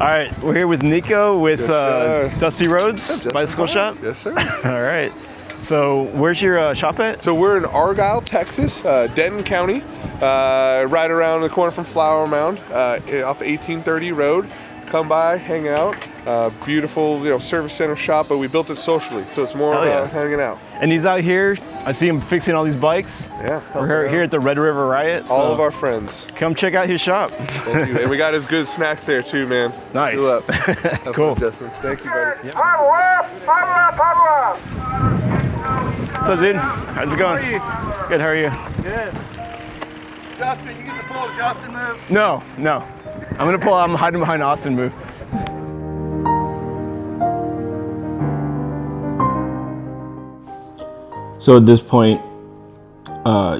All right, we're here with Nico with Dusty Roads Bicycle Shop. Yes, sir. All right. So where's your shop at? So we're in Argyle, Texas, Denton County, right around the corner from Flower Mound, off 1830 Road. Come by, hang out. Beautiful, service center shop, but we built it socially, so it's more about hanging out. And he's out here. I see him fixing all these bikes. Yeah. We're here at the River Riot. All of our friends. Come check out his shop. Thank you. And we got his good snacks there too, man. Nice. Fill up. Cool. Fun, Justin. Thank you, buddy. Yeah. What's up, dude? How's it going? How are you? Good, how are you? Good. Justin, you get the full Justin move? No. I'm hiding behind Austin move. So at this point,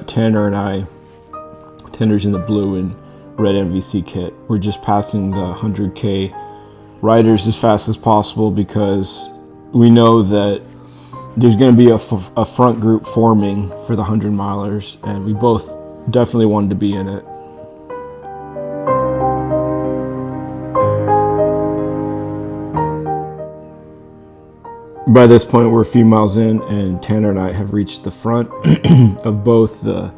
Tanner and I, Tanner's in the blue and red MVC kit. We're just passing the 100K riders as fast as possible because we know that there's going to be a front group forming for the 100 milers, and we both definitely wanted to be in it. By this point, we're a few miles in, and Tanner and I have reached the front of both the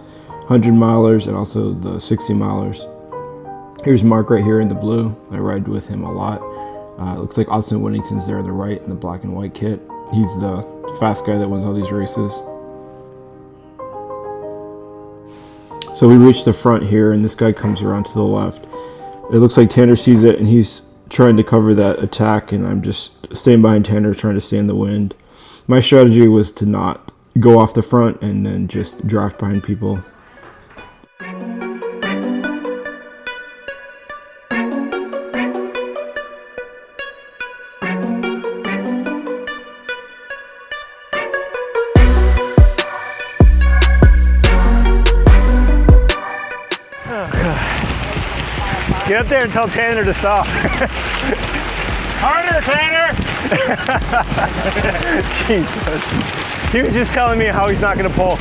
100 milers and also the 60 milers. Here's Mark right here in the blue. I ride with him a lot. It looks like Austin Whittington's there on the right in the black and white kit. He's the fast guy that wins all these races. So we reach the front here, and this guy comes around to the left. It looks like Tanner sees it, and he's trying to cover that attack, and I'm just staying behind Tanner, trying to stay in the wind. My strategy was to not go off the front and then just draft behind people. Get up there and tell Tanner to stop. Harder, Tanner! Jesus. He was just telling me how he's not going to pull.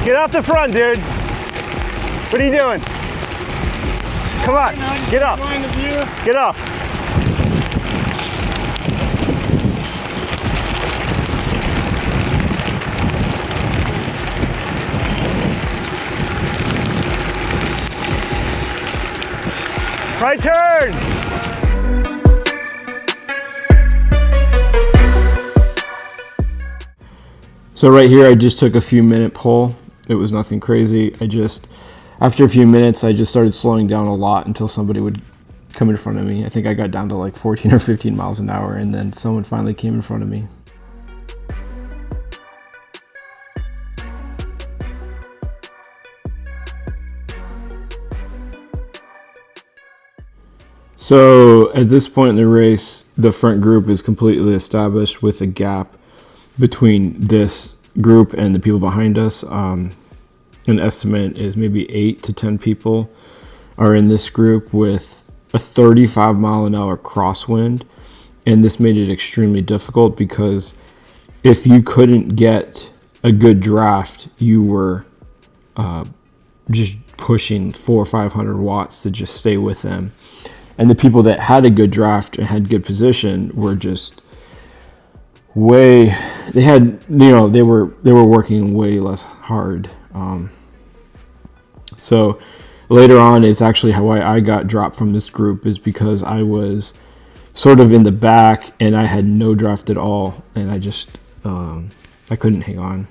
Get off the front, dude. What are you doing? Come on, get up. Get up. Right turn. So right here, I just took a few minute pull. It was nothing crazy. After a few minutes, I just started slowing down a lot until somebody would come in front of me. I think I got down to like 14 or 15 miles an hour, and then someone finally came in front of me. So at this point in the race, the front group is completely established with a gap between this group and the people behind us. An estimate is maybe 8 to 10 people are in this group with a 35-mile-an-hour crosswind, and this made it extremely difficult because if you couldn't get a good draft, you were just pushing 400 or 500 watts to just stay with them, and the people that had a good draft and had good position were just they were working way less hard. So later on, it's actually how I got dropped from this group, is because I was sort of in the back and I had no draft at all, and I just I couldn't hang on.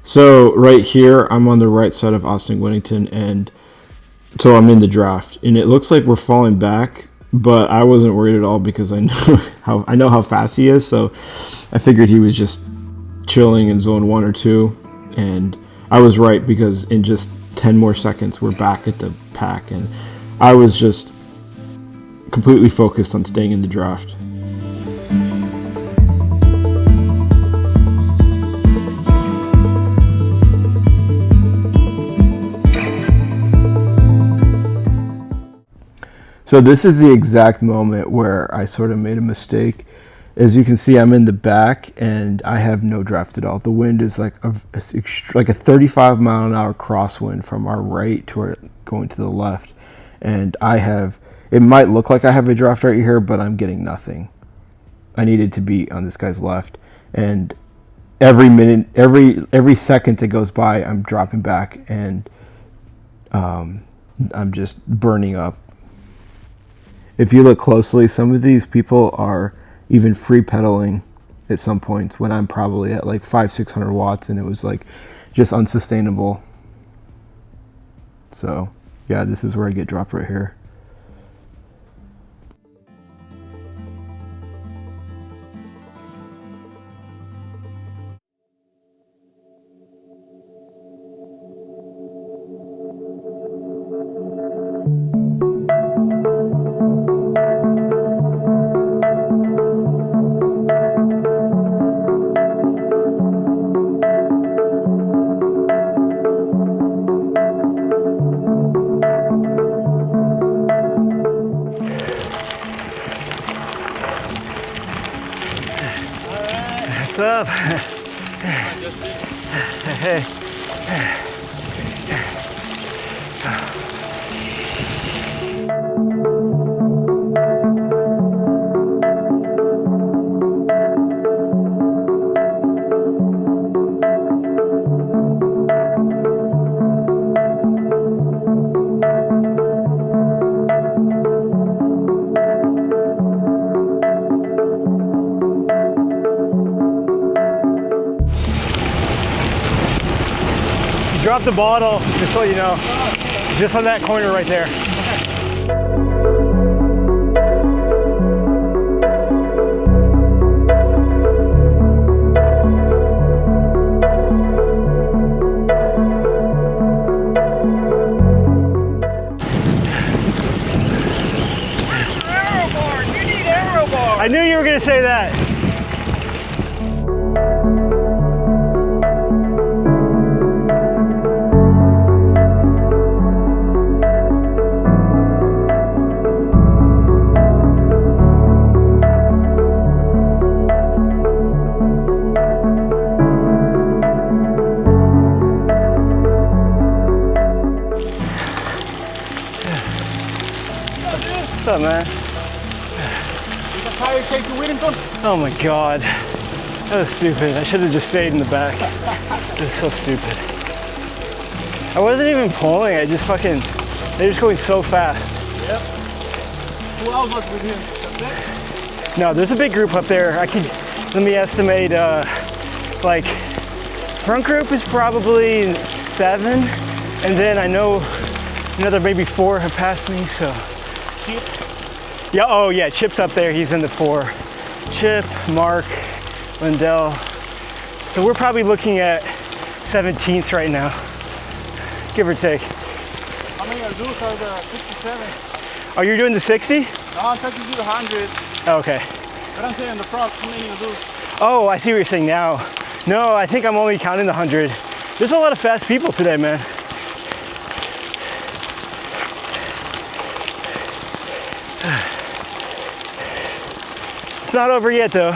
So right here, I'm on the right side of Austin Whittington, and so I'm in the draft, and it looks like we're falling back, but I wasn't worried at all because I know how fast he is. So I figured he was just chilling in zone 1 or 2, and I was right, because in just 10 more seconds we're back at the pack, and I was just completely focused on staying in the draft. So this is the exact moment where I sort of made a mistake. As you can see, I'm in the back and I have no draft at all. The wind is like a 35 mile an hour crosswind from our right to our going to the left. And it might look like I have a draft right here, but I'm getting nothing. I needed to be on this guy's left. And every minute, every second that goes by, I'm dropping back and I'm just burning up. If you look closely, some of these people are even free pedaling at some points when I'm probably at like 500-600 watts, and it was like just unsustainable. So yeah, this is where I get dropped right here. What's up? Hey. Drop the bottle, just so you know. Just on that corner right there. Arrow bars! You need arrow bars! I knew you were gonna say that. What's up, man? You got tired, Casey Whittington? Oh my God. That was stupid. I should have just stayed in the back. This is so stupid. I wasn't even pulling. I just fucking, they're just going so fast. Yep. Who else was with you? That's it? No, there's a big group up there. Let me estimate, like, front group is probably 7. And then I know another maybe 4 have passed me, so. Chip? Yeah, oh yeah, Chip's up there, he's in the 4. Chip, Mark, Lindell. So we're probably looking at 17th right now, give or take. How many of those are the 67? Oh, you're doing the 60? No, I'm taking you the 100. Okay. But I'm saying the front, how many of those? Oh, I see what you're saying now. No, I think I'm only counting the 100. There's a lot of fast people today, man. It's not over yet, though.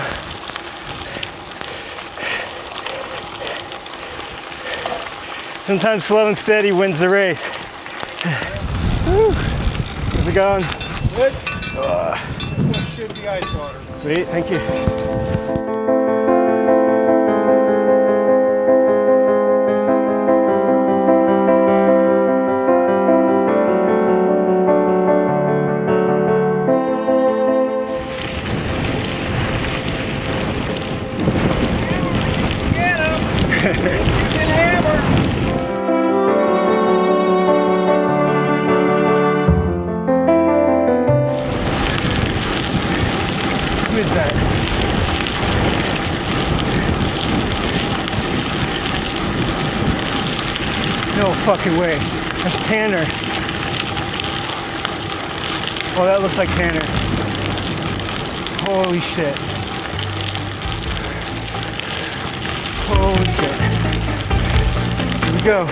Sometimes slow and steady wins the race. Woo. How's it going? Good. This one should be ice water. Sweet, thank you. Who is that? No fucking way. That's Tanner. Oh, that looks like Tanner. Holy shit. Holy shit. Here we go.